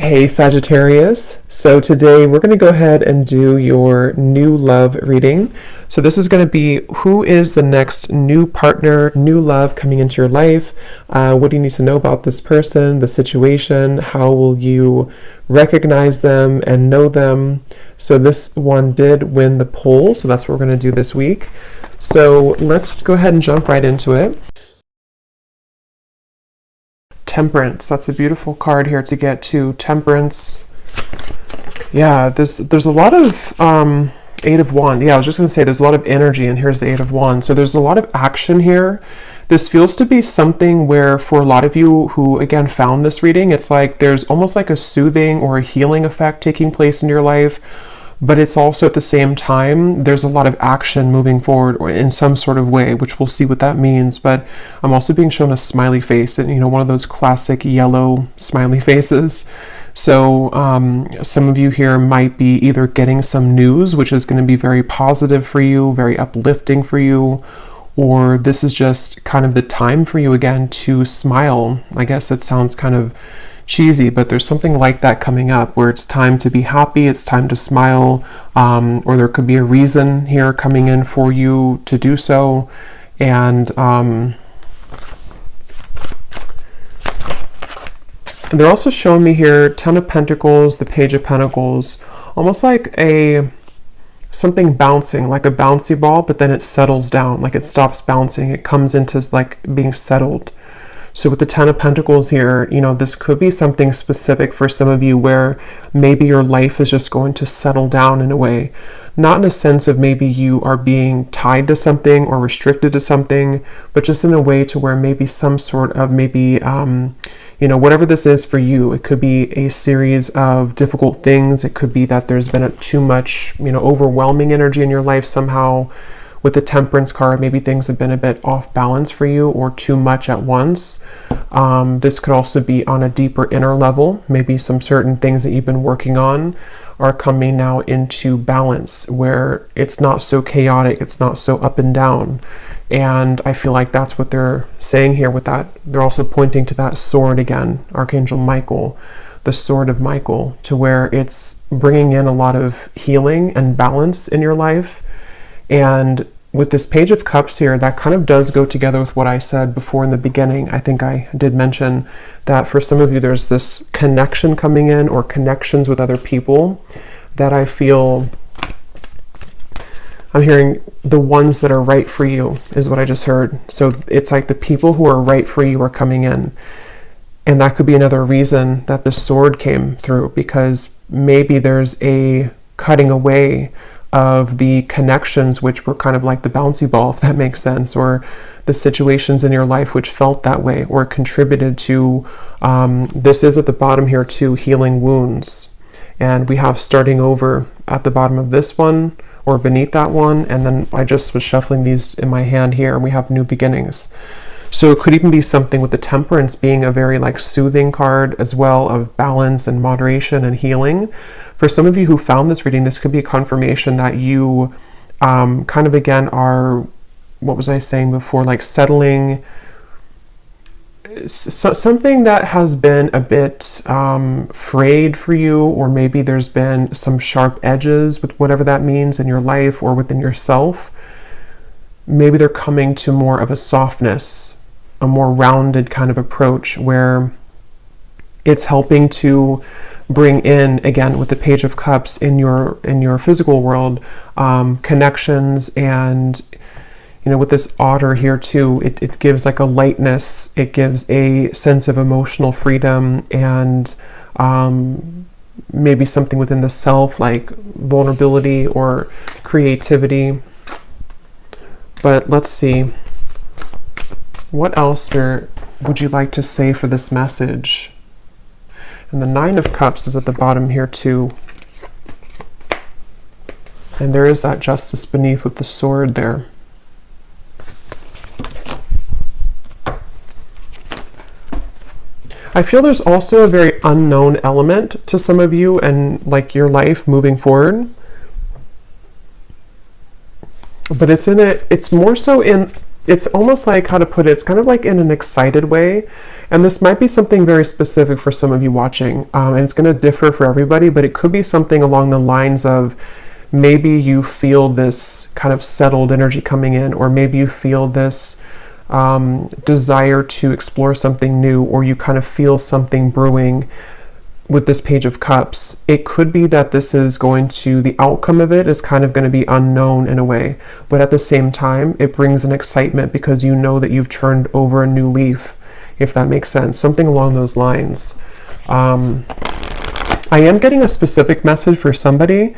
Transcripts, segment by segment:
Hey Sagittarius, so today we're going to go ahead and do your new love reading. So this is going to be who is the next new partner, new love coming into your life. What do you need to know about this person, the situation? How will you recognize them and know them? So this one did win the poll, so that's what we're going to do this week. So let's go ahead and jump right into it. Temperance, that's a beautiful card here to get to. Temperance. Yeah, there's a lot of Eight of Wands. Yeah, I was just going to say there's a lot of energy, and here's the Eight of Wands. So there's a lot of action here. This feels to be something where for a lot of you who, again, found this reading, it's like there's almost like a soothing or a healing effect taking place in your life. But it's also at the same time, there's a lot of action moving forward or in some sort of way, which we'll see what that means. But I'm also being shown a smiley face, and one of those classic yellow smiley faces. So some of you here might be either getting some news, which is going to be very positive for you, very uplifting for you, or this is just kind of the time for you again to smile. I guess it sounds kind of cheesy, but there's something like that coming up where it's time to be happy, it's time to smile, or there could be a reason here coming in for you to do so. And they're also showing me here Ten of Pentacles, the Page of Pentacles, almost like something bouncing, like a bouncy ball, but then it settles down, like it stops bouncing, it comes into like being settled. So with the Ten of Pentacles here, this could be something specific for some of you where maybe your life is just going to settle down in a way. Not in a sense of maybe you are being tied to something or restricted to something, but just in a way to where maybe some sort of whatever this is for you. It could be a series of difficult things. It could be that there's been too much, overwhelming energy in your life somehow. With the Temperance card, maybe things have been a bit off balance for you or too much at once. This could also be on a deeper inner level. Maybe some certain things that you've been working on are coming now into balance where it's not so chaotic, it's not so up and down. And I feel like that's what they're saying here with that. They're also pointing to that sword again, Archangel Michael, the sword of Michael, to where it's bringing in a lot of healing and balance in your life. And with this Page of Cups here, that kind of does go together with what I said before in the beginning. I think I did mention that for some of you, there's this connection coming in or connections with other people that I feel I'm hearing the ones that are right for you is what I just heard. So it's like the people who are right for you are coming in. And that could be another reason that the sword came through, because maybe there's a cutting away of the connections which were kind of like the bouncy ball, if that makes sense, or the situations in your life which felt that way or contributed to, this is at the bottom here too, healing wounds. And we have starting over at the bottom of this one or beneath that one, and then I just was shuffling these in my hand here, and we have new beginnings. So it could even be something with the Temperance being a very like soothing card as well, of balance and moderation and healing. For some of you who found this reading, this could be a confirmation that you kind of again are, what was I saying before, like settling something that has been a bit frayed for you, or maybe there's been some sharp edges with whatever that means in your life or within yourself. Maybe they're coming to more of a softness, a more rounded kind of approach where it's helping to bring in, again, with the Page of Cups in your physical world, connections, and with this otter here too, it gives like a lightness, it gives a sense of emotional freedom, and maybe something within the self like vulnerability or creativity. But let's see, what else would you like to say for this message? And the Nine of Cups is at the bottom here too. And there is that Justice beneath with the sword there. I feel there's also a very unknown element to some of you and like your life moving forward. But it's more so in it's almost like, how to put it, it's kind of like in an excited way. And this might be something very specific for some of you watching, and it's going to differ for everybody, but it could be something along the lines of, maybe you feel this kind of settled energy coming in, or maybe you feel this desire to explore something new, or you kind of feel something brewing with this Page of Cups. It could be that this is going to, the outcome of it is kind of going to be unknown in a way, but at the same time, it brings an excitement because you know that you've turned over a new leaf, if that makes sense. Something along those lines. I am getting a specific message for somebody.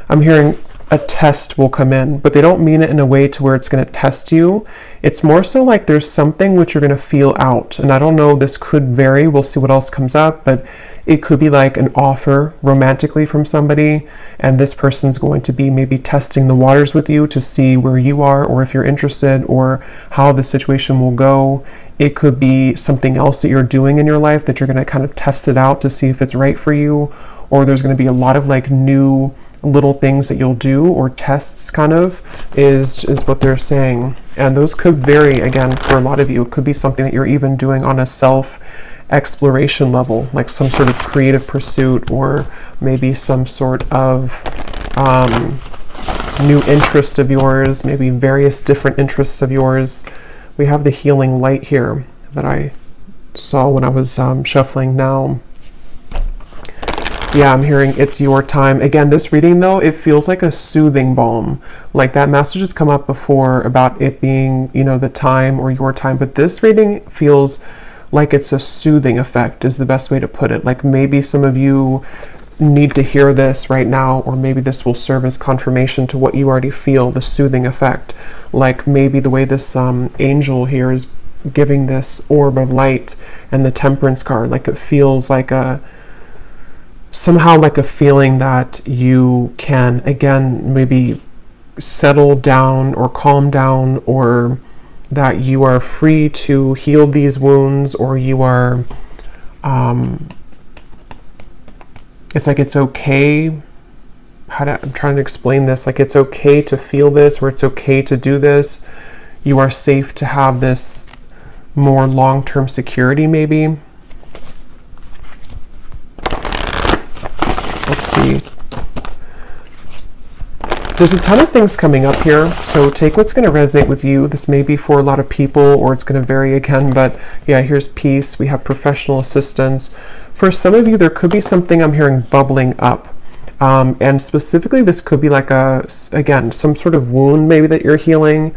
I'm hearing a test will come in, but they don't mean it in a way to where it's going to test you. It's more so like there's something which you're going to feel out. And I don't know, this could vary. We'll see what else comes up, but it could be like an offer romantically from somebody, and this person's going to be maybe testing the waters with you to see where you are, or if you're interested, or how the situation will go. It could be something else that you're doing in your life that you're going to kind of test it out to see if it's right for you, or there's going to be a lot of like new little things that you'll do, or tests kind of, is what they're saying. And those could vary, again, for a lot of you. It could be something that you're even doing on a self exploration level, like some sort of creative pursuit, or maybe some sort of new interest of yours, maybe various different interests of yours. We have the healing light here that I saw when I was shuffling now. Yeah, I'm hearing it's your time. Again, this reading though, it feels like a soothing balm. Like that message has come up before about it being, you know, the time or your time, but this reading feels like it's a soothing effect is the best way to put it. Like maybe some of you need to hear this right now, or maybe this will serve as confirmation to what you already feel, the soothing effect. Like maybe the way this angel here is giving this orb of light and the Temperance card, like it feels like somehow like a feeling that you can, again, maybe settle down or calm down, or that you are free to heal these wounds, or you are, it's like it's okay. I'm trying to explain this. Like it's okay to feel this, or it's okay to do this. You are safe to have this more long-term security, maybe. Let's see. There's a ton of things coming up here, so take what's going to resonate with you. This may be for a lot of people, or it's going to vary again, but yeah, here's peace. We have professional assistance. For some of you, there could be something I'm hearing bubbling up. And specifically, this could be like again, some sort of wound maybe that you're healing.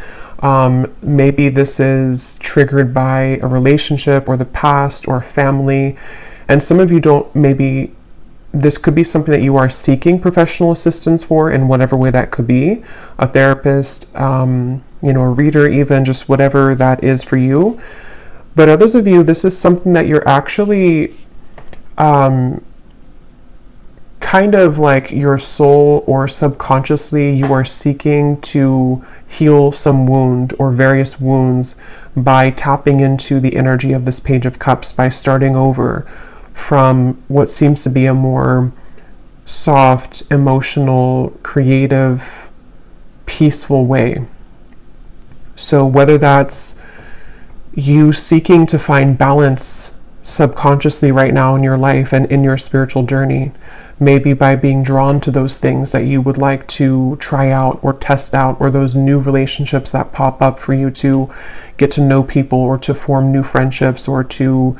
Maybe this is triggered by a relationship or the past or family. And some of you don't, maybe this could be something that you are seeking professional assistance for in whatever way that could be. A therapist, you know, a reader, even just whatever that is for you. But others of you, this is something that you're actually kind of like your soul or subconsciously you are seeking to heal some wound or various wounds by tapping into the energy of this Page of Cups, by starting over from what seems to be a more soft, emotional, creative, peaceful way. So whether that's you seeking to find balance subconsciously right now in your life and in your spiritual journey, maybe by being drawn to those things that you would like to try out or test out, or those new relationships that pop up for you to get to know people, or to form new friendships, or to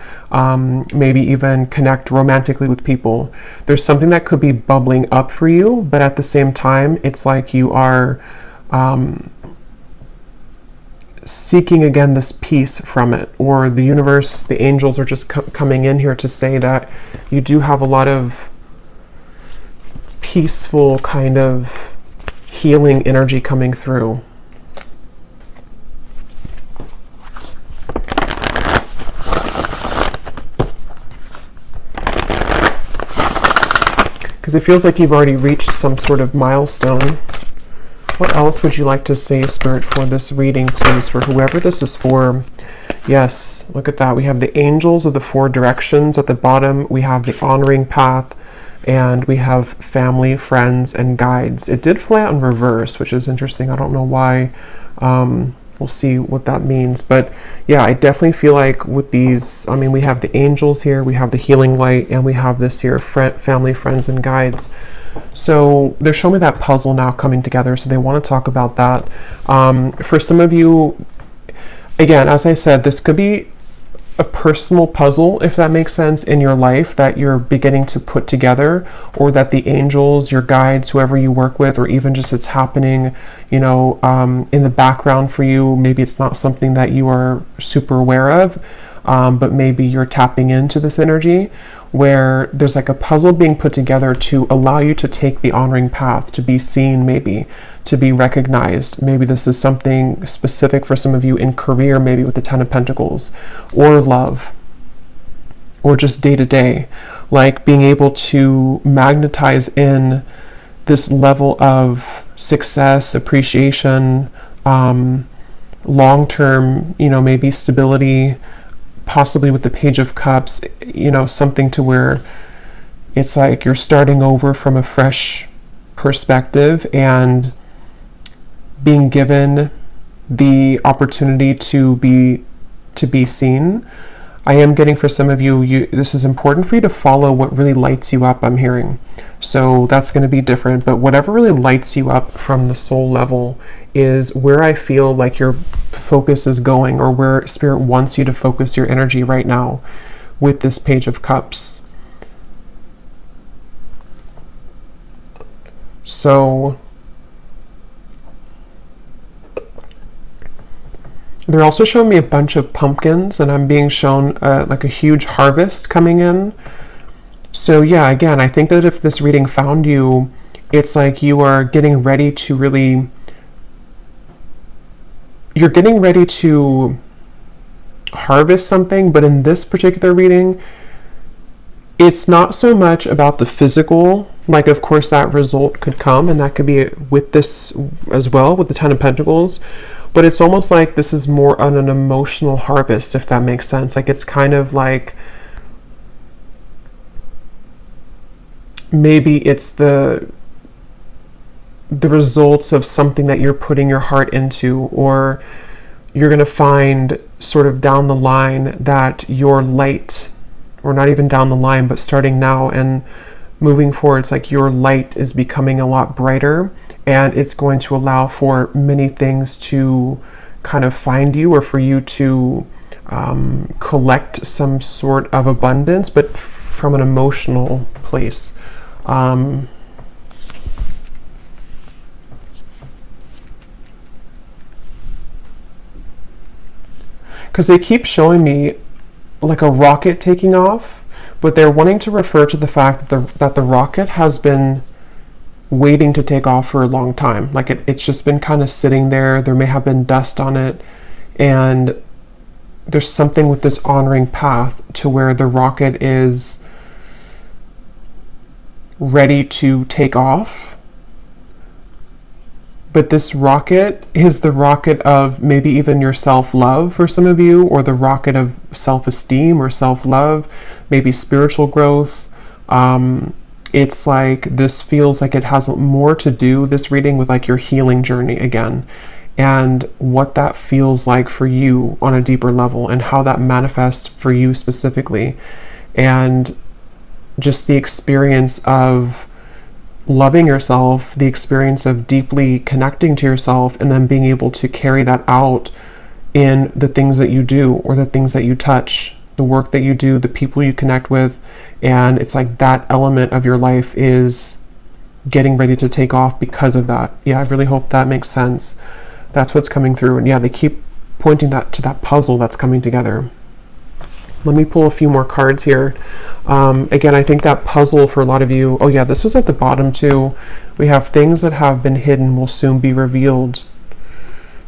maybe even connect romantically with people. There's something that could be bubbling up for you, but at the same time, it's like you are seeking again this peace from it, or the universe, the angels are just coming in here to say that you do have a lot of peaceful kind of healing energy coming through. Because it feels like you've already reached some sort of milestone. What else would you like to say, Spirit, for this reading, please, for whoever this is for? Yes, look at that. We have the angels of the four directions at the bottom. We have the honoring path, and we have family, friends, and guides. It did fly out in reverse, which is interesting. I don't know why. we'll see what that means. But yeah, I definitely feel like with these, I mean, we have the angels here, we have the healing light, and we have this here, family, friends, and guides. So they're showing me that puzzle now coming together, so they want to talk about that. For some of you, again, as I said, this could be a personal puzzle, if that makes sense, in your life that you're beginning to put together, or that the angels, your guides, whoever you work with, or even just it's happening, you know, in the background for you. Maybe it's not something that you are super aware of, but maybe you're tapping into this energy where there's like a puzzle being put together to allow you to take the honoring path, to be seen, maybe to be recognized. Maybe this is something specific for some of you in career, maybe with the Ten of Pentacles, or love, or just day to day, like being able to magnetize in this level of success, appreciation, long-term, you know, maybe stability, possibly with the Page of Cups, you know, something to where it's like you're starting over from a fresh perspective and being given the opportunity to be seen. I am getting, for some of you, this is important for you to follow what really lights you up, I'm hearing. So that's going to be different, but whatever really lights you up from the soul level is where I feel like your focus is going, or where Spirit wants you to focus your energy right now with this Page of Cups. So they're also showing me a bunch of pumpkins, and I'm being shown like a huge harvest coming in. So yeah, again, I think that if this reading found you, it's like you are getting ready to really, you're getting ready to harvest something, but in this particular reading, it's not so much about the physical. Like, of course, that result could come, and that could be with this as well, with the Ten of Pentacles. But it's almost like this is more on an emotional harvest, if that makes sense. Like, it's kind of like maybe it's the results of something that you're putting your heart into, or you're going to find sort of down the line that your light, or not even down the line, but starting now and moving forward, it's like your light is becoming a lot brighter, and it's going to allow for many things to kind of find you, or for you to collect some sort of abundance, but from an emotional place. Because they keep showing me like a rocket taking off, but they're wanting to refer to the fact that the rocket has been waiting to take off for a long time. Like it's just been kind of sitting there. There may have been dust on it, and there's something with this honoring path to where the rocket is ready to take off. But this rocket is the rocket of maybe even your self-love for some of you, or the rocket of self-esteem or self-love, maybe spiritual growth. It's like this feels like it has more to do, this reading, with like your healing journey again, and what that feels like for you on a deeper level, and how that manifests for you specifically, and just the experience of loving yourself, the experience of deeply connecting to yourself, and then being able to carry that out in the things that you do, or the things that you touch, the work that you do, the people you connect with. And it's like that element of your life is getting ready to take off because of that. Yeah, I really hope that makes sense. That's what's coming through. And yeah, they keep pointing that to that puzzle that's coming together. Let me pull a few more cards here. Again, I think that puzzle for a lot of you, oh yeah, this was at the bottom too. We have things that have been hidden will soon be revealed.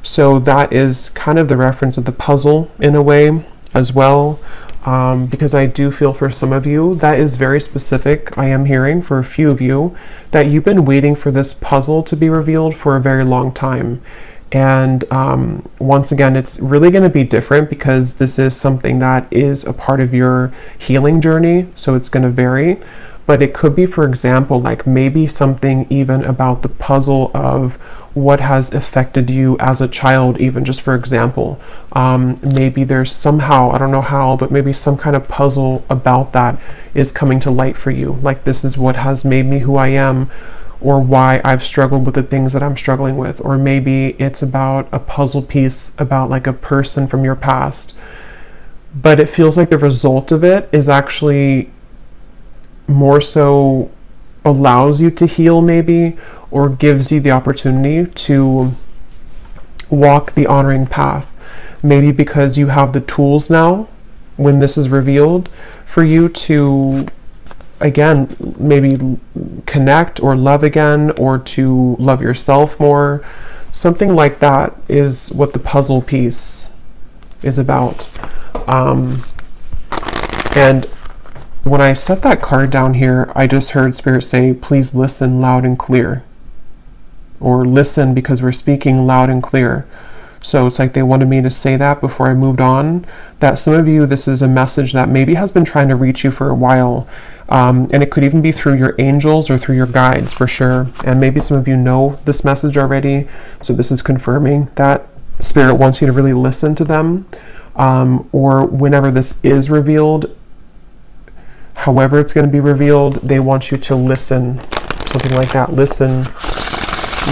So that is kind of the reference of the puzzle in a way as well. Because I do feel for some of you, that is very specific. I am hearing for a few of you that you've been waiting for this puzzle to be revealed for a very long time. And once again, it's really going to be different, because this is something that is a part of your healing journey, so it's going to vary. But it could be, for example, like maybe something even about the puzzle of what has affected you as a child, even just for example. Maybe there's somehow, I don't know how, but maybe some kind of puzzle about that is coming to light for you. Like, this is what has made me who I am, or why I've struggled with the things that I'm struggling with. Or maybe it's about a puzzle piece about like a person from your past. But it feels like the result of it is actually more so allows you to heal, maybe, or gives you the opportunity to walk the honoring path. Maybe because you have the tools now, when this is revealed, for you to, again, maybe connect or love again, or to love yourself more. Something like that is what the puzzle piece is about. And when I set that card down here, I just heard Spirit say, please listen loud and clear. Or listen because we're speaking loud and clear. So it's like they wanted me to say that before I moved on. That some of you, this is a message that maybe has been trying to reach you for a while. And it could even be through your angels or through your guides, for sure. And maybe some of you know this message already. So this is confirming that Spirit wants you to really listen to them. Or whenever this is revealed, however it's going to be revealed, they want you to listen. Something like that. Listen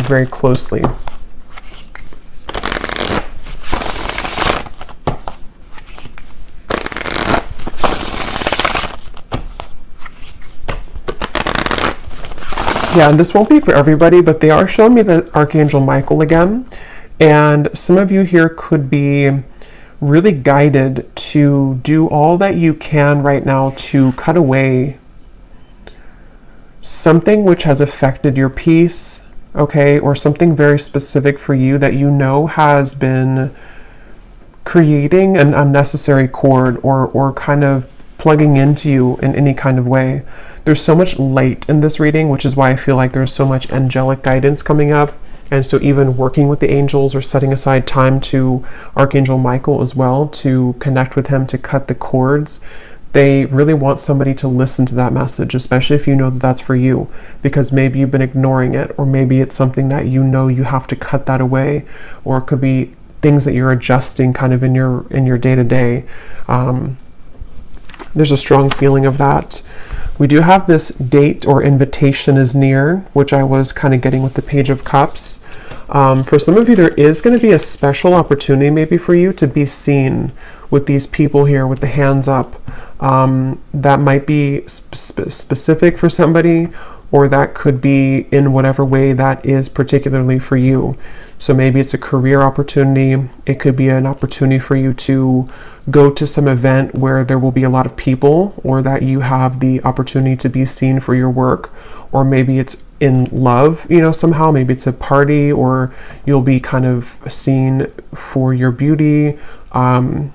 very closely. Yeah, and this won't be for everybody, but they are showing me the Archangel Michael again. And some of you here could be really guided to do all that you can right now to cut away something which has affected your peace, okay, or something very specific for you that you know has been creating an unnecessary cord, or kind of plugging into you in any kind of way. There's so much light in this reading, which is why I feel like there's so much angelic guidance coming up. And so even working with the angels, or setting aside time to Archangel Michael as well, to connect with him, to cut the cords, they really want somebody to listen to that message, especially if you know that that's for you, because maybe you've been ignoring it, or maybe it's something that you know you have to cut that away, or it could be things that you're adjusting kind of in your day-to-day. There's a strong feeling of that. We do have this date or invitation is near, which I was kind of getting with the Page of Cups. For some of you, there is going to be a special opportunity maybe for you to be seen with these people here with the hands up. That might be specific for somebody, or that could be in whatever way that is particularly for you. So maybe it's a career opportunity. It could be an opportunity for you to go to some event where there will be a lot of people, or that you have the opportunity to be seen for your work. Or maybe it's in love, you know, somehow. Maybe it's a party, or you'll be kind of seen for your beauty. We'll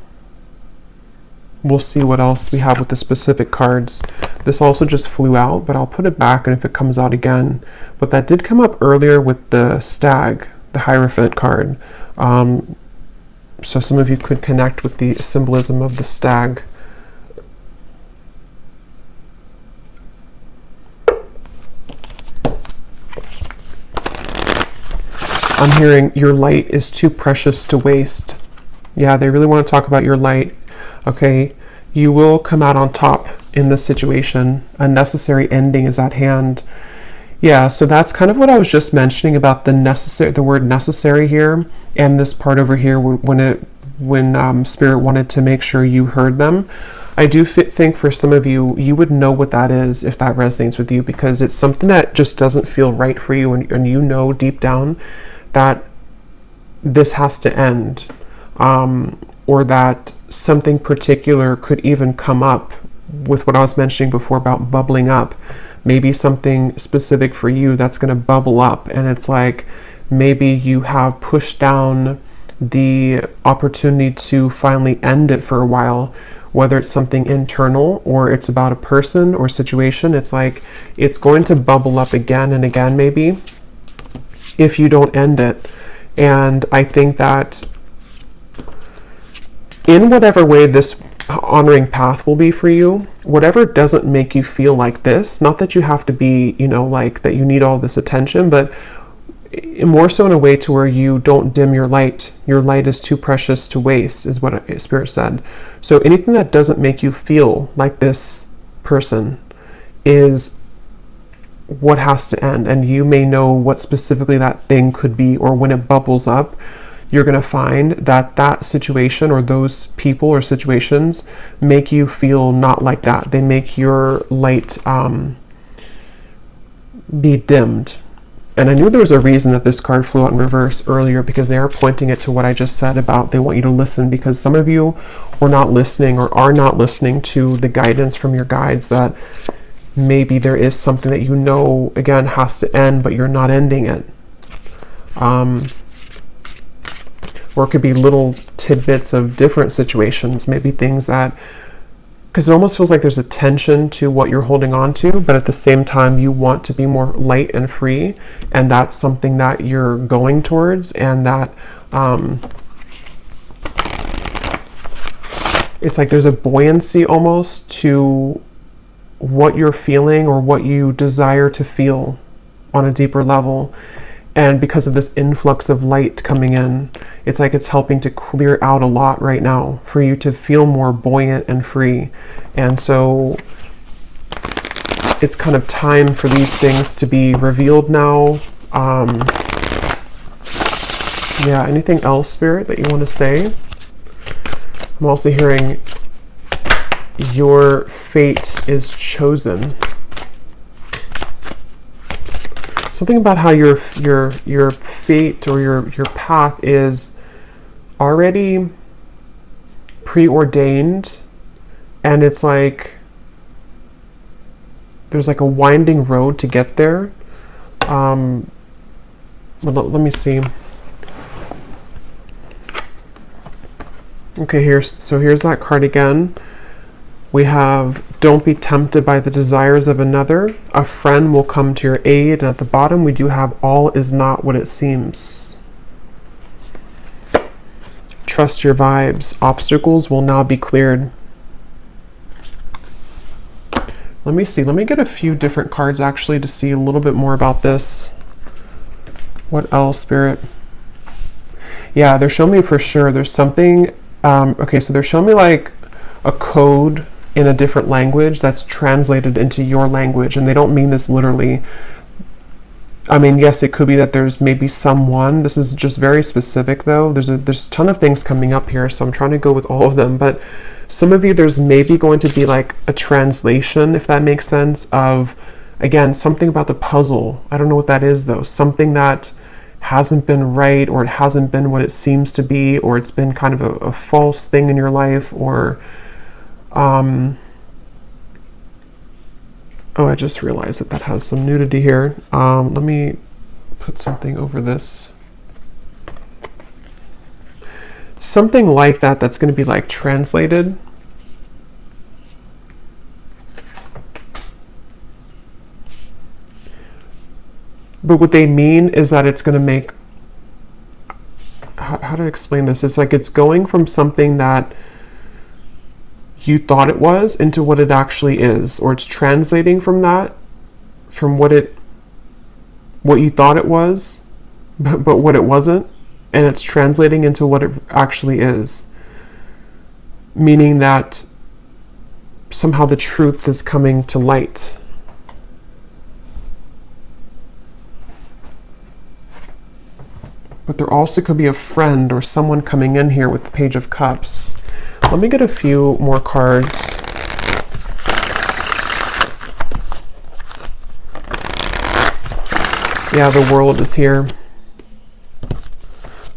see what else we have with the specific cards. This also just flew out, but I'll put it back, and if it comes out again. But that did come up earlier with the stag, the Hierophant card. So some of you could connect with the symbolism of the stag. I'm hearing your light is too precious to waste. Yeah, they really want to talk about your light. Okay, you will come out on top in this situation. A necessary ending is at hand. Yeah, so that's kind of what I was just mentioning about the word necessary here, and this part over here when Spirit wanted to make sure you heard them. I do think for some of you, you would know what that is if that resonates with you, because it's something that just doesn't feel right for you, and you know deep down that this has to end, or that something particular could even come up with what I was mentioning before about bubbling up. Maybe something specific for you that's going to bubble up, and it's like maybe you have pushed down the opportunity to finally end it for a while, whether it's something internal or it's about a person or situation. It's like it's going to bubble up again and again maybe if you don't end it. And I think that in whatever way this honoring path will be for you, whatever doesn't make you feel like this, not that you have to be, you know, like that you need all this attention, but more so in a way to where you don't dim your light. Your light is too precious to waste, is what Spirit said. So anything that doesn't make you feel like this person is what has to end. And you may know what specifically that thing could be, or when it bubbles up, you're going to find that that situation or those people or situations make you feel not like that. They make your light be dimmed. And I knew there was a reason that this card flew out in reverse earlier, because they are pointing it to what I just said about they want you to listen, because some of you were not listening or are not listening to the guidance from your guides, that maybe there is something that you know, again, has to end, but you're not ending it. Or it could be little tidbits of different situations, maybe things that, because it almost feels like there's a tension to what you're holding on to, but at the same time you want to be more light and free, and that's something that you're going towards, and that it's like there's a buoyancy almost to what you're feeling or what you desire to feel on a deeper level. And because of this influx of light coming in, it's like it's helping to clear out a lot right now for you to feel more buoyant and free. And so it's kind of time for these things to be revealed now. Yeah, anything else, Spirit, that you want to say? I'm also hearing your fate is chosen. Something about how your fate or your path is already preordained, and it's like there's like a winding road to get there. Let me see. Okay, here's that card again. We have, don't be tempted by the desires of another. A friend will come to your aid. And at the bottom, we do have, all is not what it seems. Trust your vibes. Obstacles will now be cleared. Let me see. Let me get a few different cards actually to see a little bit more about this. What else, Spirit? Yeah, they're showing me for sure there's something. Okay, so they're showing me like a code in a different language that's translated into your language, and they don't mean this literally. I mean, yes, it could be that there's maybe someone. This is just very specific, though. There's a ton of things coming up here, so I'm trying to go with all of them. But some of you, there's maybe going to be like a translation, if that makes sense, of, again, something about the puzzle. I don't know what that is, though. Something that hasn't been right, or it hasn't been what it seems to be, or it's been kind of a false thing in your life, or oh, I just realized that has some nudity here. Let me put something over this. Something like that that's going to be like translated. But what they mean is that it's going to make, how to explain this? It's like it's going from something that you thought it was into what it actually is, or it's translating from that, from what you thought it was, but what it wasn't, and it's translating into what it actually is, meaning that somehow the truth is coming to light. But there also could be a friend or someone coming in here with the Page of Cups. Let me get a few more cards. Yeah, the World is here.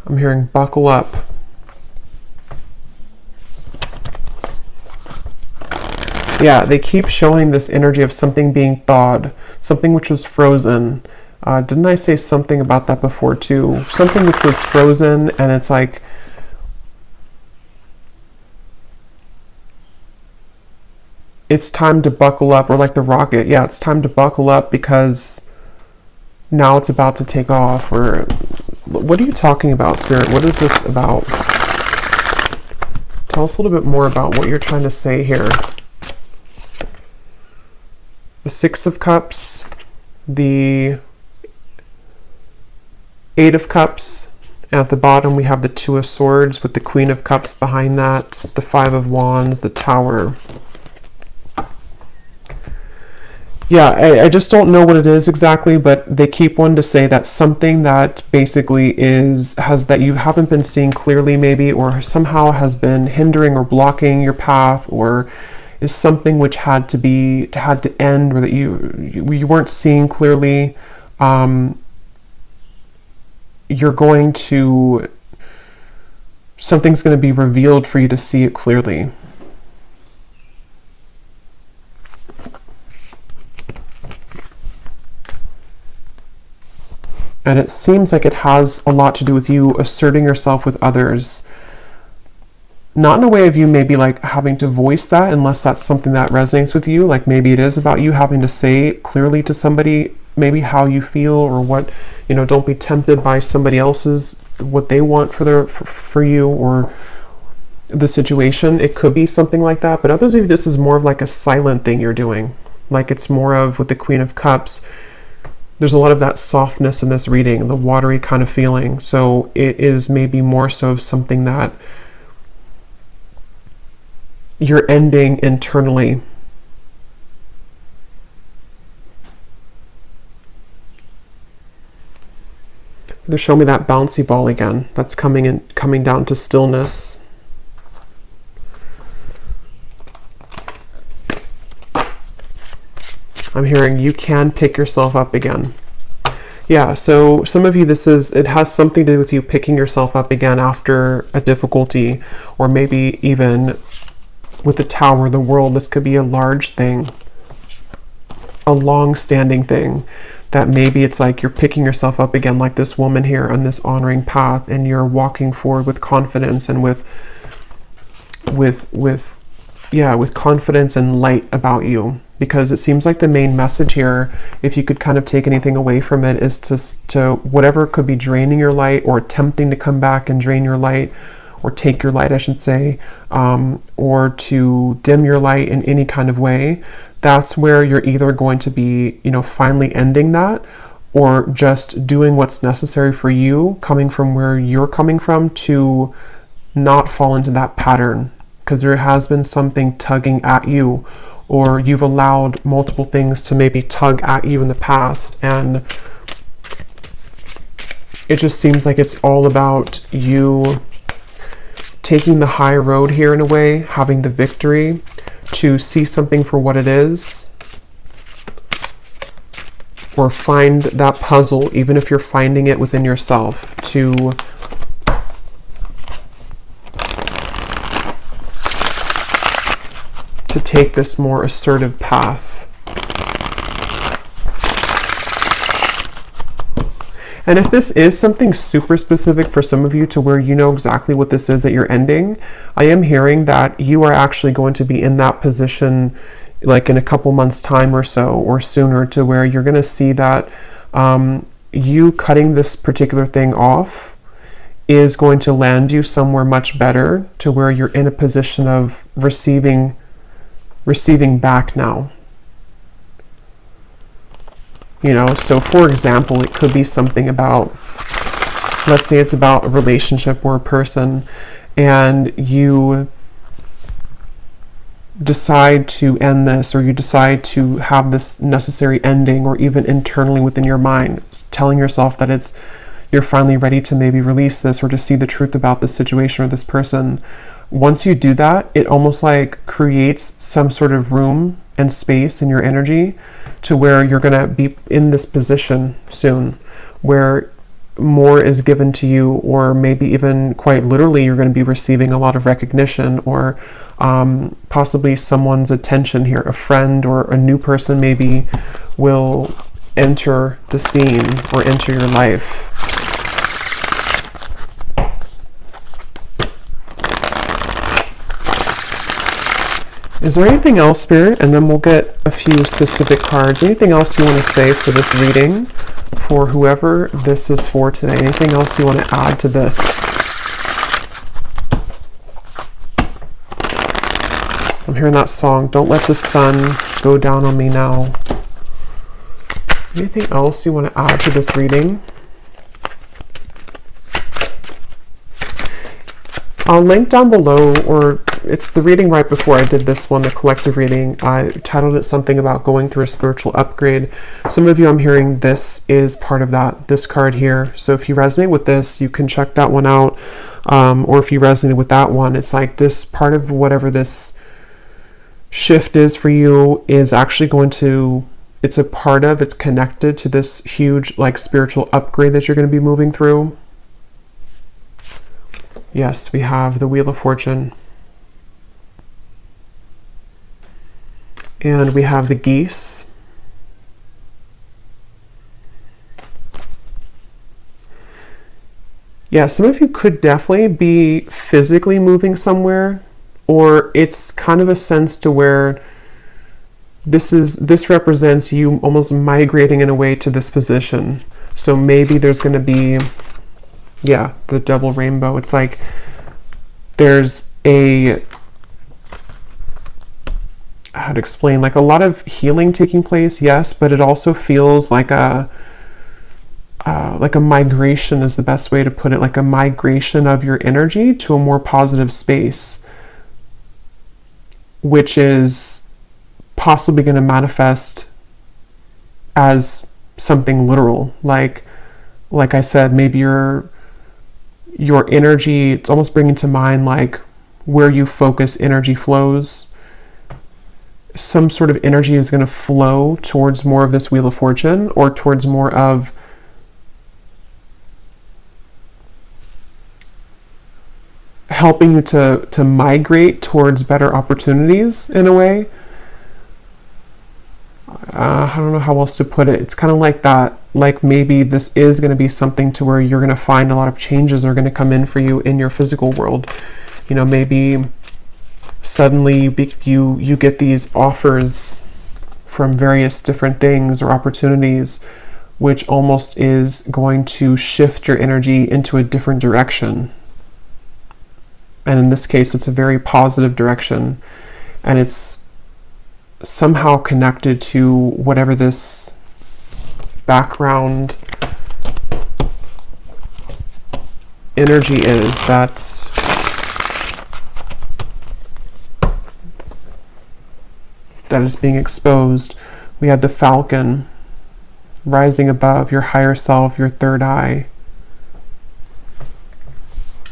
I'm hearing buckle up. Yeah, they keep showing this energy of something being thawed, something which was frozen. Didn't I say something about that before too? Something which was frozen, and it's like, it's time to buckle up, or like the rocket. Yeah, it's time to buckle up because now it's about to take off. Or what are you talking about, Spirit? What is this about? Tell us a little bit more about what you're trying to say here. The Six of Cups, the Eight of Cups, and at the bottom we have the Two of Swords with the Queen of Cups behind that, the Five of Wands, the Tower. Yeah, I just don't know what it is exactly, but they keep wanting to say that something that basically that you haven't been seeing clearly maybe, or somehow has been hindering or blocking your path, or is something which had to end, or that you weren't seeing clearly. Something's going to be revealed for you to see it clearly. And it seems like it has a lot to do with you asserting yourself with others. Not in a way of you maybe like having to voice that, unless that's something that resonates with you. Like maybe it is about you having to say clearly to somebody maybe how you feel, or what, don't be tempted by somebody else's, what they want for you, or the situation. It could be something like that. But others of you, this is more of like a silent thing you're doing. Like it's more of, with the Queen of Cups, there's a lot of that softness in this reading, the watery kind of feeling. So it is maybe more so of something that you're ending internally. They're showing me that bouncy ball again. That's coming down to stillness. I'm hearing you can pick yourself up again. Yeah, so some of you, it has something to do with you picking yourself up again after a difficulty, or maybe even with the Tower, the World. This could be a large thing, a long-standing thing, that maybe it's like you're picking yourself up again, like this woman here on this honoring path, and you're walking forward with confidence and with confidence and light about you. Because it seems like the main message here, if you could kind of take anything away from it, is to whatever could be draining your light, or attempting to come back and drain your light, or take your light, I should say, or to dim your light in any kind of way. That's where you're either going to be, finally ending that, or just doing what's necessary for you, coming from where you're coming from, to not fall into that pattern. Because there has been something tugging at you, or you've allowed multiple things to maybe tug at you in the past, and it just seems like it's all about you taking the high road here, in a way, having the victory, to see something for what it is, or find that puzzle, even if you're finding it within yourself, to take this more assertive path. And if this is something super specific for some of you, to where you know exactly what this is that you're ending, I am hearing that you are actually going to be in that position like in a couple months time or so, or sooner, to where you're going to see that you cutting this particular thing off is going to land you somewhere much better, to where you're in a position of receiving back now. So for example, it could be something about, let's say it's about a relationship or a person, and you decide to end this, or you decide to have this necessary ending, or even internally within your mind, telling yourself that you're finally ready to maybe release this, or to see the truth about this situation or this person. Once you do that, it almost like creates some sort of room and space in your energy, to where you're going to be in this position soon, where more is given to you, or maybe even quite literally you're going to be receiving a lot of recognition, or possibly someone's attention here. A friend or a new person maybe will enter the scene or enter your life. Is there anything else, Spirit? And then we'll get a few specific cards. Anything else you want to say for this reading, for whoever this is for today? Anything else you want to add to this? hearing that song, Don't Let the Sun Go Down on Me Now. Anything else you want to add to this reading? I'll link down below, or it's the reading right before I did this one, the collective reading. I titled it something about going through a spiritual upgrade. Some of you, I'm hearing this is part of that, this card here. So if you resonate with this, you can check that one out. Or if you resonate with that one, it's like this part of whatever this shift is for you is actually going to, it's a part of, it's connected to this huge like spiritual upgrade that you're going to be moving through. Yes, we have the Wheel of Fortune. And we have the geese. Yeah, some of you could definitely be physically moving somewhere, or it's kind of a sense to where this represents you almost migrating in a way to this position. So maybe there's going to be, yeah, the double rainbow. It's like there's a, how to explain, like a lot of healing taking place, yes, but it also feels like a migration is the best way to put it, like a migration of your energy to a more positive space, which is possibly going to manifest as something literal. Like I said, maybe your energy, it's almost bringing to mind like where you focus, energy flows. Some sort of energy is going to flow towards more of this Wheel of Fortune, or towards more of helping you to migrate towards better opportunities in a way. I don't know how else to put it. It's kind of like that, like maybe this is going to be something to where you're going to find a lot of changes are going to come in for you in your physical world. You know, maybe suddenly you get these offers from various different things or opportunities, which almost is going to shift your energy into a different direction. And in this case, it's a very positive direction, and it's somehow connected to whatever this background energy is that is being exposed. We have the Falcon rising above your higher self, your third eye.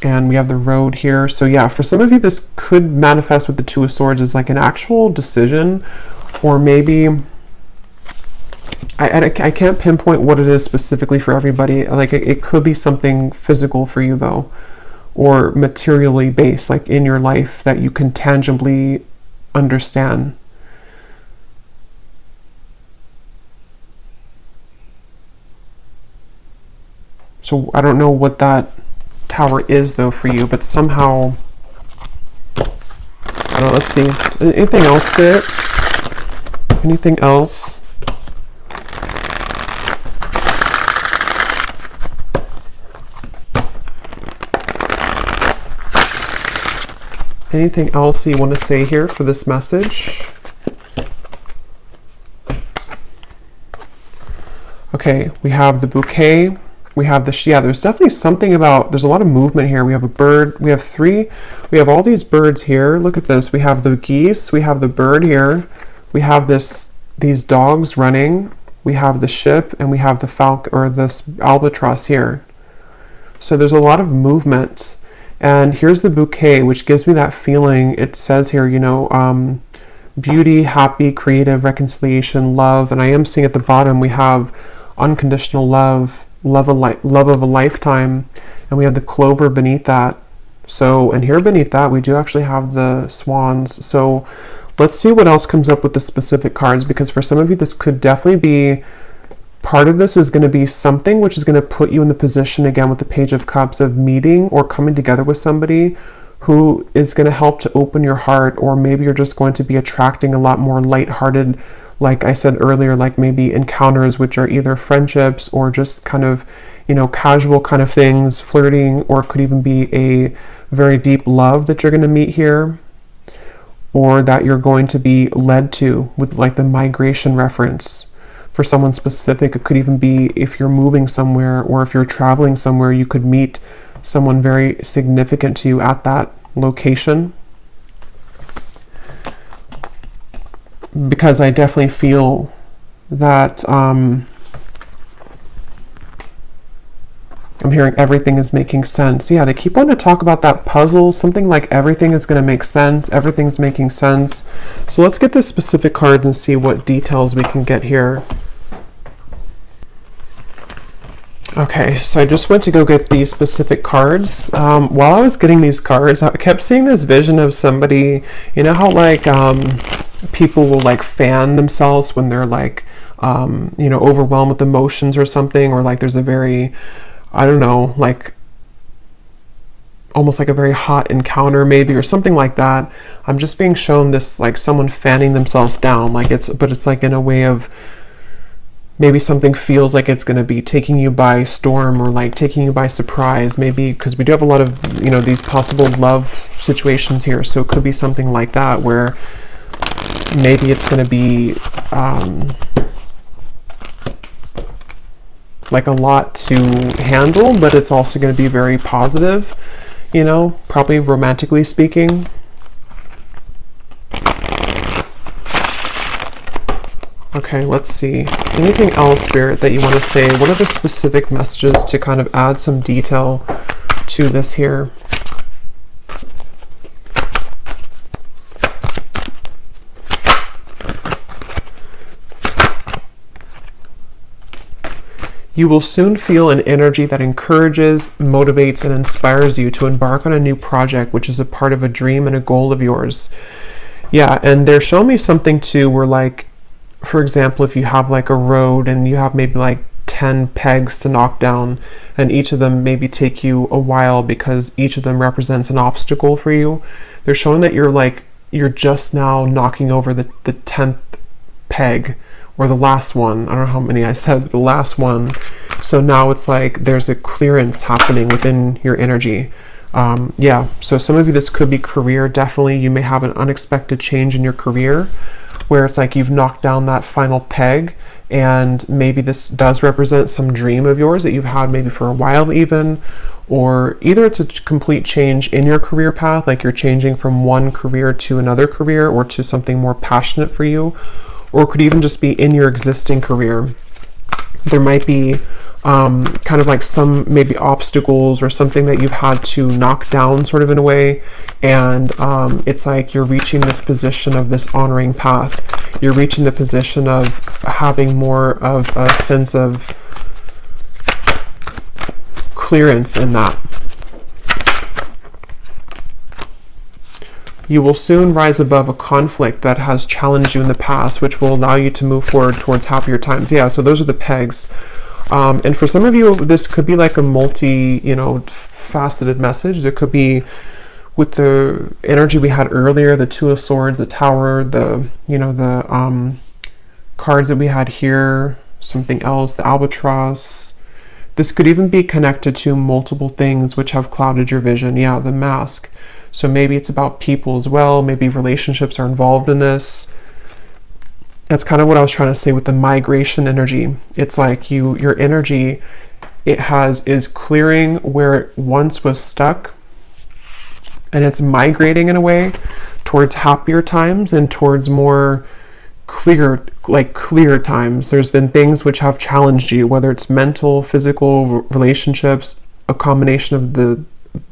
And we have the Road here. So yeah, for some of you, this could manifest with the Two of Swords as like an actual decision, or maybe I can't pinpoint what it is specifically for everybody. Like it could be something physical for you though, or materially based, like in your life that you can tangibly understand. So I don't know what that Tower is though for you, but somehow, I don't know, let's see. Anything else, Spirit? Anything else? Anything else you want to say here for this message? Okay, we have the Bouquet. We have the, yeah, there's definitely something about, there's a lot of movement here. We have a bird, we have all these birds here. Look at this. We have the geese, we have the bird here. We have these dogs running. We have the ship, and we have the falcon, or this albatross here. So there's a lot of movement. And here's the Bouquet, which gives me that feeling. It says here, you know, beauty, happy, creative, reconciliation, love. And I am seeing at the bottom, we have unconditional love, love of a lifetime, and we have the clover beneath that. So, and here beneath that, we do actually have the swans. So let's see what else comes up with the specific cards, because for some of you, this could definitely be, part of this is going to be something which is going to put you in the position, again, with the Page of Cups, of meeting or coming together with somebody who is going to help to open your heart, or maybe you're just going to be attracting a lot more lighthearted, like I said earlier, like maybe encounters which are either friendships or just kind of, you know, casual kind of things, flirting, or it could even be a very deep love that you're going to meet here. or that you're going to be led to, with like the migration reference. For someone specific, it could even be if you're moving somewhere or if you're traveling somewhere, you could meet someone very significant to you at that location. Because I definitely feel that I'm hearing everything is making sense. Yeah, they keep on to talk about that puzzle, something like everything is going to make sense, everything's making sense. So let's get the specific cards and see what details we can get here. Okay, so I just went to go get these specific cards. While I was getting these cards, I kept seeing this vision of somebody, you know how like people will like fan themselves when they're like, you know, overwhelmed with emotions or something, or like there's a very, I don't know, like almost like a very hot encounter maybe, or something like that. I'm just being shown this like someone fanning themselves down, like but it's like in a way of maybe something feels like it's going to be taking you by storm or like taking you by surprise, maybe, because we do have a lot of, you know, these possible love situations here. So it could be something like that where maybe it's going to be like a lot to handle, but it's also going to be very positive, you know, probably romantically speaking. Okay, let's see. Anything else, Spirit, that you want to say? What are the specific messages to kind of add some detail to this here? You will soon feel an energy that encourages, motivates, and inspires you to embark on a new project, which is a part of a dream and a goal of yours. Yeah, and they're showing me something too where, like, for example, if you have like a road and you have maybe like 10 pegs to knock down, and each of them maybe take you a while because each of them represents an obstacle for you, they're showing that you're just now knocking over the 10th peg, or the last one. I don't know how many I said, but the last one. So now it's like there's a clearance happening within your energy. Yeah, so some of you, this could be career. Definitely you may have an unexpected change in your career where it's like you've knocked down that final peg, and maybe this does represent some dream of yours that you've had maybe for a while even, or either it's a complete change in your career path, like you're changing from one career to another career or to something more passionate for you, or it could even just be in your existing career. There might be kind of like some maybe obstacles or something that you've had to knock down sort of in a way, and it's like you're reaching this position of this honoring path. You're reaching the position of having more of a sense of clearance in that. You will soon rise above a conflict that has challenged you in the past, which will allow you to move forward towards happier times. Yeah, so those are the pegs. And for some of you, this could be like a faceted message. There could be, with the energy we had earlier, the Two of Swords, the Tower, the cards that we had here, something else, the Albatross. This could even be connected to multiple things which have clouded your vision. Yeah, the Mask. So maybe it's about people as well. Maybe relationships are involved in this. That's kind of what I was trying to say with the migration energy. It's like your energy, is clearing where it once was stuck, and it's migrating in a way towards happier times and towards more clear times. There's been things which have challenged you, whether it's mental, physical, relationships, a combination of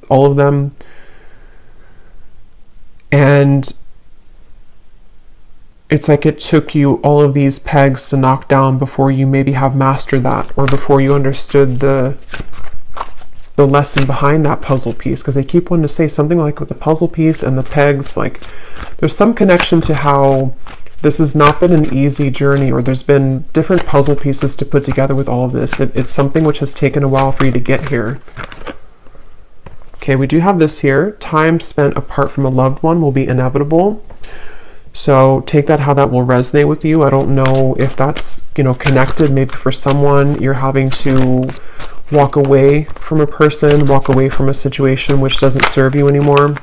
all of them. And it's like it took you all of these pegs to knock down before you maybe have mastered that, or before you understood the lesson behind that puzzle piece. Because they keep wanting to say something like with the puzzle piece and the pegs, like there's some connection to how this has not been an easy journey, or there's been different puzzle pieces to put together with all of this. It's something which has taken a while for you to get here. Okay, we do have this here. Time spent apart from a loved one will be inevitable. So take that how that will resonate with you. I don't know if that's, connected. Maybe for someone, you're having to walk away from a person, walk away from a situation which doesn't serve you anymore.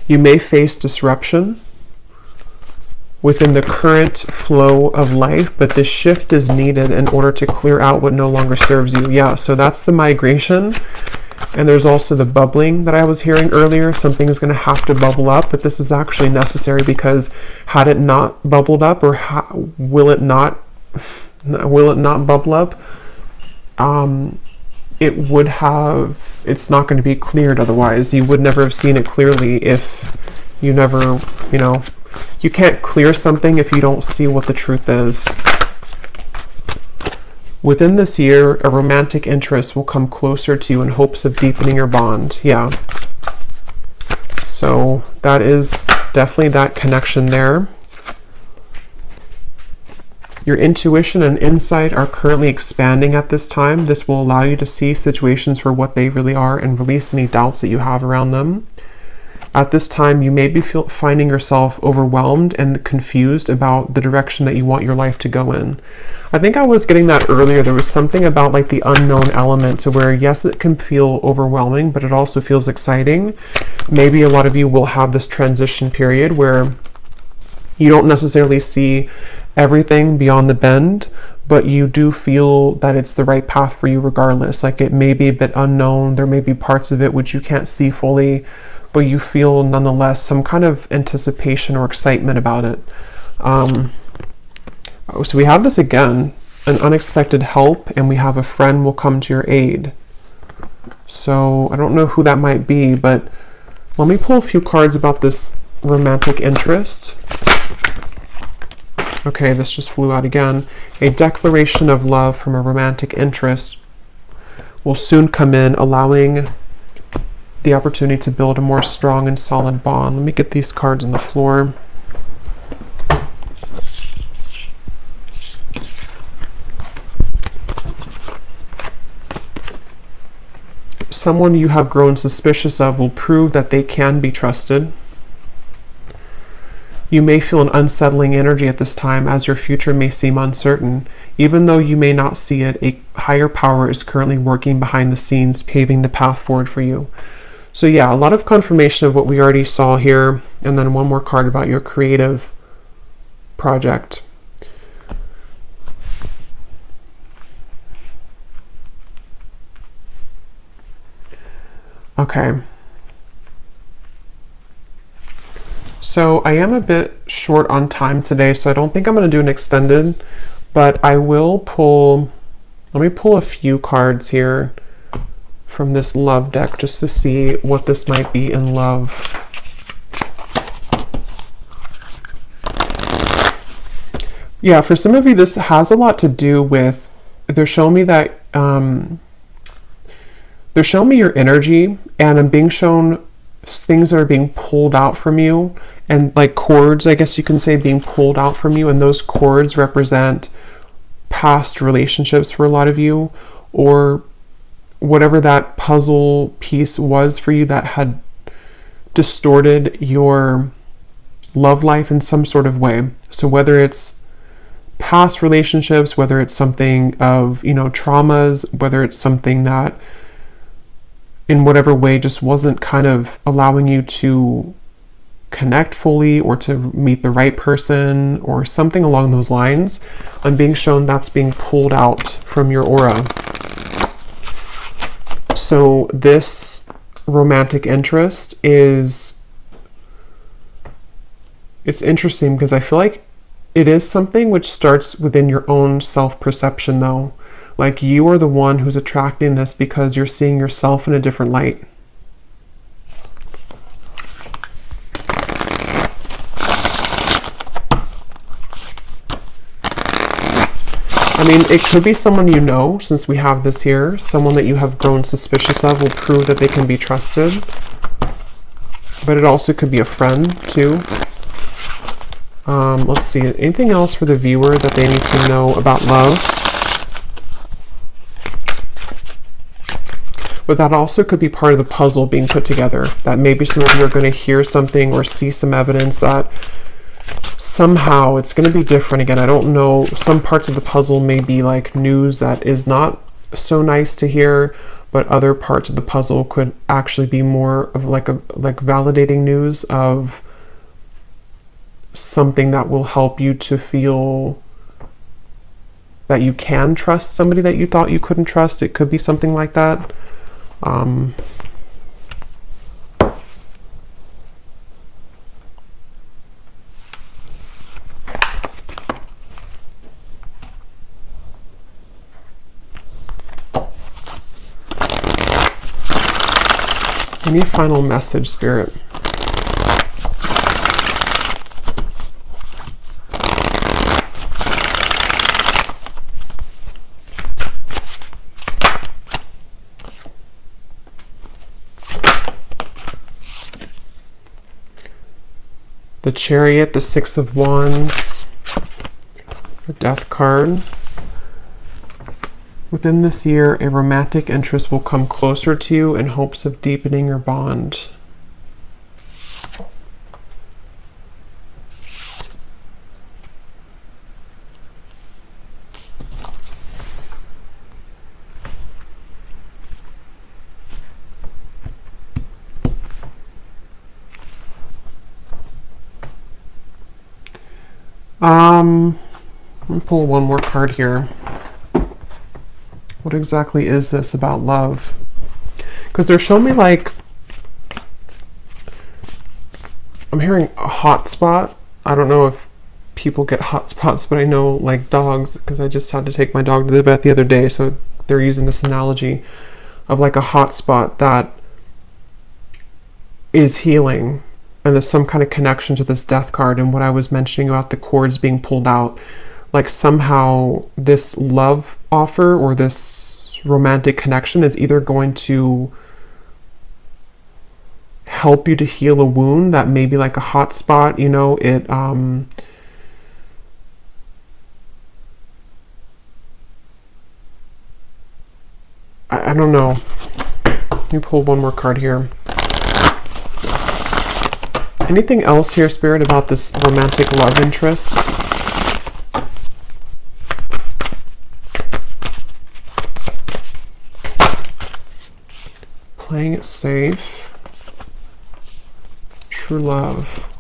You may face disruption within the current flow of life, but this shift is needed in order to clear out what no longer serves you. Yeah, so that's the migration. And there's also the bubbling that I was hearing earlier. Something is going to have to bubble up, but this is actually necessary, because had it not bubbled up, or will it not bubble up, it's not going to be cleared otherwise. You would never have seen it clearly if you never, you can't clear something if you don't see what the truth is. Within this year, a romantic interest will come closer to you in hopes of deepening your bond. Yeah. So that is definitely that connection there. Your intuition and insight are currently expanding at this time. This will allow you to see situations for what they really are and release any doubts that you have around them. At this time, you may be finding yourself overwhelmed and confused about the direction that you want your life to go in. I think I was getting that earlier. There was something about like the unknown element, to where, yes, it can feel overwhelming, but it also feels exciting. Maybe a lot of you will have this transition period where you don't necessarily see everything beyond the bend, but you do feel that it's the right path for you regardless. Like, it may be a bit unknown. There may be parts of it which you can't see fully, but you feel nonetheless some kind of anticipation or excitement about it. So we have this again, an unexpected help, and we have a friend will come to your aid. So I don't know who that might be, but let me pull a few cards about this romantic interest. Okay, this just flew out again. A declaration of love from a romantic interest will soon come in, allowing the opportunity to build a more strong and solid bond. Let me get these cards on the floor. Someone you have grown suspicious of will prove that they can be trusted. You may feel an unsettling energy at this time, as your future may seem uncertain. Even though you may not see it, a higher power is currently working behind the scenes, paving the path forward for you. So yeah, a lot of confirmation of what we already saw here, and then one more card about your creative project. Okay. So I am a bit short on time today, so I don't think I'm going to do an extended, but I will pull, let me pull a few cards here from this love deck just to see what this might be in love. Yeah, for some of you, this has a lot to do with, they're showing me that, they're showing me your energy, and I'm being shown things that are being pulled out from you, and like cords, I guess you can say, being pulled out from you, and those cords represent past relationships for a lot of you, or whatever that puzzle piece was for you that had distorted your love life in some sort of way. So whether it's past relationships, whether it's something of, traumas, whether it's something that in whatever way just wasn't kind of allowing you to connect fully or to meet the right person or something along those lines, I'm being shown that's being pulled out from your aura. So this romantic interest it's interesting, because I feel like it is something which starts within your own self-perception though. Like, you are the one who's attracting this because you're seeing yourself in a different light. I mean, it could be someone you know, since we have this here. Someone that you have grown suspicious of will prove that they can be trusted. But it also could be a friend, too. Let's see. Anything else for the viewer that they need to know about love? But that also could be part of the puzzle being put together. That maybe some of you are going to hear something or see some evidence that somehow it's going to be different again. I don't know. Some parts of the puzzle may be like news that is not so nice to hear, but other parts of the puzzle could actually be more of like validating news of something that will help you to feel that you can trust somebody that you thought you couldn't trust. It could be something like that. Any final message, Spirit? The Chariot, the Six of Wands, the Death card. Within this year, a romantic interest will come closer to you in hopes of deepening your bond. Let me pull one more card here. What exactly is this about love? Because they're showing me like, I'm hearing a hot spot. I don't know if people get hot spots, but I know like dogs, because I just had to take my dog to the vet the other day, so they're using this analogy of like a hot spot that is healing, and there's some kind of connection to this Death card and what I was mentioning about the cords being pulled out. Like somehow this love offer or this romantic connection is either going to help you to heal a wound that may be like a hot spot, you know, I don't know. Let me pull one more card here. Anything else here, Spirit, about this romantic love interest? Playing it safe. True love.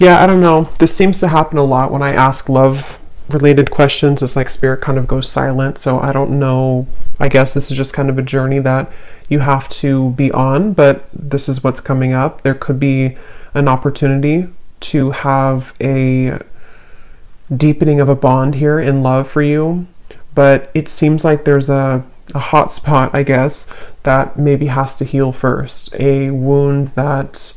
Yeah, I don't know. This seems to happen a lot when I ask love related questions. It's like Spirit kind of goes silent. So I don't know. I guess this is just kind of a journey that you have to be on, but this is what's coming up. There could be an opportunity to have a deepening of a bond here in love for you, but it seems like there's a hot spot, I guess, that maybe has to heal first. A wound that,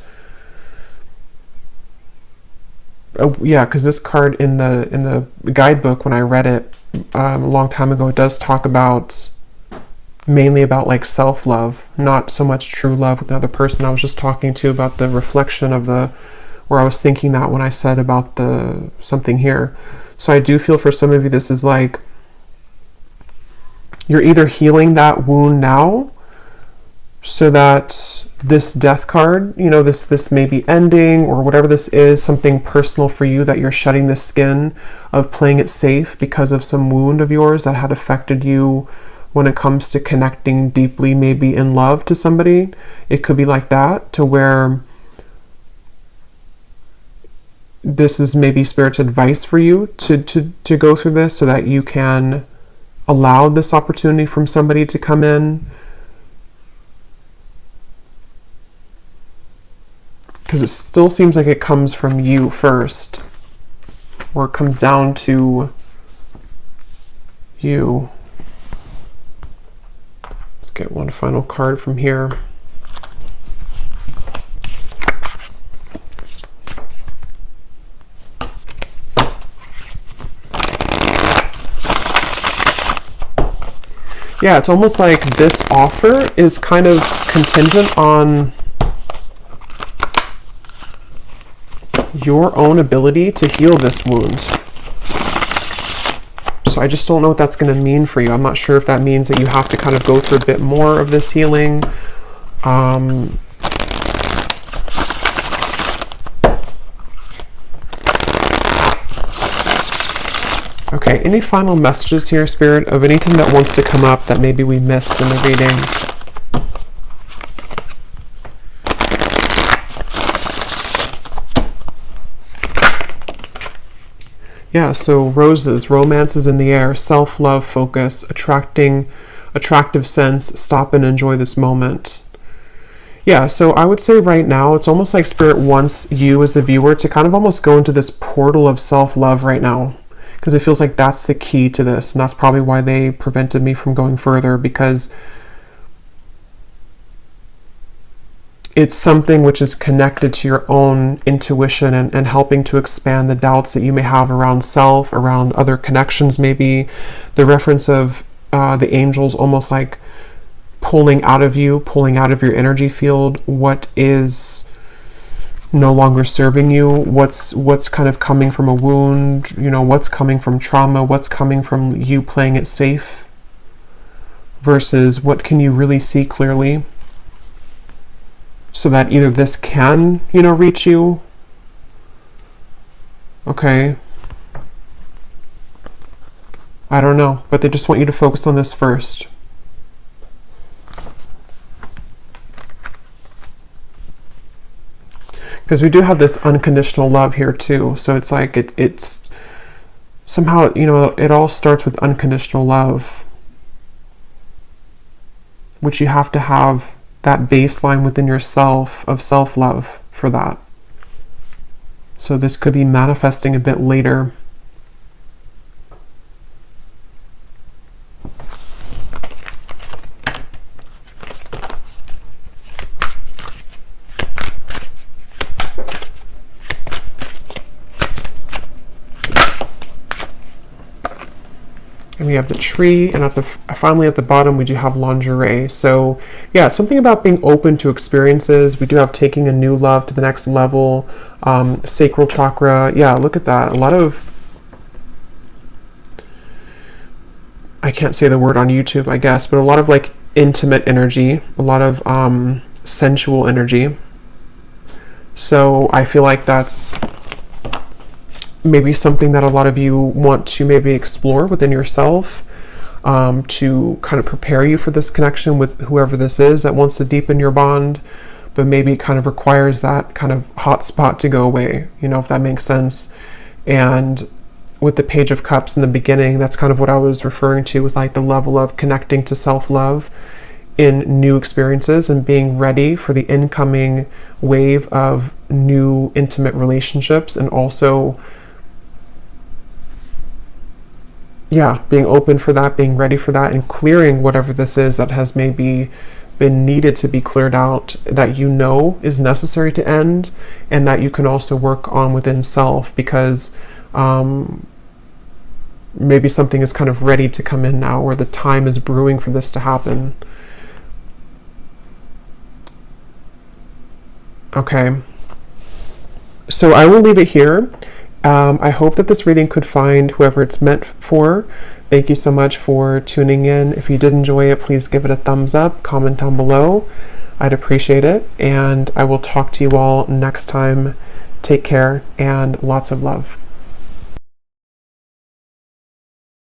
yeah, because this card in the guidebook, when I read it a long time ago, it does talk about mainly about like self-love, not so much true love with another person. I was just talking to about the reflection of the, where I was thinking that when I said about the something here. So I do feel for some of you this is like you're either healing that wound now so that this Death card, you know, this may be ending, or whatever this is, something personal for you that you're shedding the skin of, playing it safe because of some wound of yours that had affected you when it comes to connecting deeply, maybe in love to somebody. It could be like that, to where this is maybe Spirit's advice for you to go through this so that you can allow this opportunity from somebody to come in. Because it still seems like it comes from you first, or it comes down to you. Let's get one final card from here. Yeah, it's almost like this offer is kind of contingent on your own ability to heal this wound. So I just don't know what that's going to mean for you. I'm not sure if that means that you have to kind of go through a bit more of this healing. Okay, any final messages here, Spirit, of anything that wants to come up that maybe we missed in the reading? Yeah, so roses, romance is in the air, self-love, focus, attractive sense, stop and enjoy this moment. Yeah, so I would say right now, it's almost like Spirit wants you as the viewer to kind of almost go into this portal of self-love right now. Because it feels like that's the key to this. And that's probably why they prevented me from going further, because it's something which is connected to your own intuition and helping to expand the doubts that you may have around self, around other connections maybe. The reference of the angels almost like pulling out of you, pulling out of your energy field what is no longer serving you, what's kind of coming from a wound, you know, what's coming from trauma, what's coming from you playing it safe versus what can you really see clearly, so that either this can, you know, reach you. Okay. I don't know, but they just want you to focus on this first. Because we do have this unconditional love here too. So it's like it's somehow, you know, it all starts with unconditional love, which you have to have that baseline within yourself of self-love for that. So this could be manifesting a bit later. And we have the tree, and finally at the bottom we do have lingerie. So yeah, it's something about being open to experiences. We do have taking a new love to the next level, sacral chakra. Yeah, look at that. A lot of, I can't say the word on YouTube, I guess, but a lot of like intimate energy, a lot of sensual energy. So I feel like that's maybe something that a lot of you want to maybe explore within yourself, to kind of prepare you for this connection with whoever this is that wants to deepen your bond, but maybe kind of requires that kind of hot spot to go away, you know, if that makes sense. And with the Page of Cups in the beginning, that's kind of what I was referring to with like the level of connecting to self-love in new experiences and being ready for the incoming wave of new intimate relationships, and also being open for that, being ready for that, and clearing whatever this is that has maybe been needed to be cleared out, that you know is necessary to end, and that you can also work on within self, because maybe something is kind of ready to come in now, or the time is brewing for this to happen. Okay, so I will leave it here. I hope that this reading could find whoever it's meant for. Thank you so much for tuning in. If you did enjoy it, please give it a thumbs up, comment down below. I'd appreciate it. And I will talk to you all next time. Take care and lots of love.